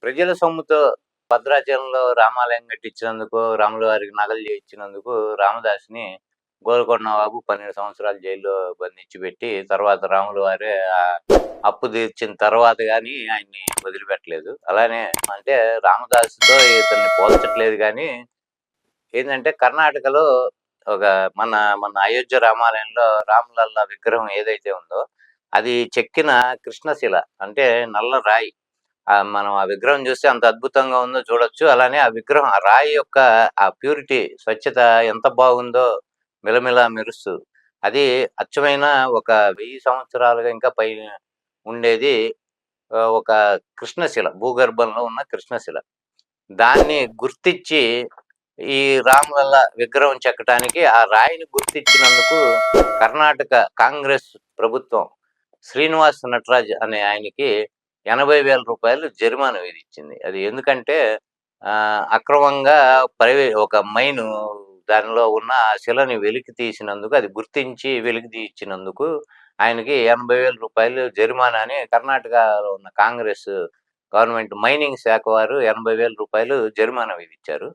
ప్రజల సొమ్ముతో భద్రాచలంలో రామాలయం కట్టించినందుకు, రాముల వారికి నగలు చేయించినందుకు రామదాస్‌ని గోల్కొండ నవాబు 12 సంవత్సరాలు జైల్లో బంధించి పెట్టి, తర్వాత రాముల వారే అప్పు తీర్చిన తర్వాత గాని ఆయన్ని వదిలిపెట్టలేదు. అలానే అంటే రామదాసుతో ఇతన్ని పోల్చట్లేదు గానీ, ఏందంటే కర్ణాటకలో ఒక మన మన అయోధ్య రామాలయంలో రామలల్ల విగ్రహం ఏదైతే ఉందో, అది చెక్కిన కృష్ణశిల అంటే నల్ల రాయి. మనం ఆ విగ్రహం చూస్తే అంత అద్భుతంగా ఉందో చూడొచ్చు. అలానే ఆ విగ్రహం ఆ రాయి యొక్క ఆ ప్యూరిటీ, స్వచ్ఛత ఎంత బాగుందో మిలమిలా మెరుస్తూ. అది అచ్చమైన ఒక 1000 సంవత్సరాలుగా ఇంకా పైన ఉండేది. ఒక కృష్ణశిల. భూగర్భంలో ఉన్న కృష్ణశిల. దాన్ని గుర్తిచ్చి ఈ రామలల్ల విగ్రహం చెక్కటానికి ఆ రాయిని గుర్తిచ్చినందుకు కర్ణాటక కాంగ్రెస్ ప్రభుత్వం శ్రీనివాస్ నటరాజ్ అనే ఆయనకి రూ. 80,000 జరిమానా విధించింది. అది ఎందుకంటే అక్రమంగా ఒక మైను దానిలో ఉన్న ఆ శిలని వెలికి తీసినందుకు, అది గుర్తించి వెలికి తీయించినందుకు ఆయనకి రూ. 80,000 జరిమానా అని కర్ణాటకలో ఉన్న కాంగ్రెస్ గవర్నమెంట్ మైనింగ్ శాఖ వారు రూ. 80,000 జరిమానా విధించారు.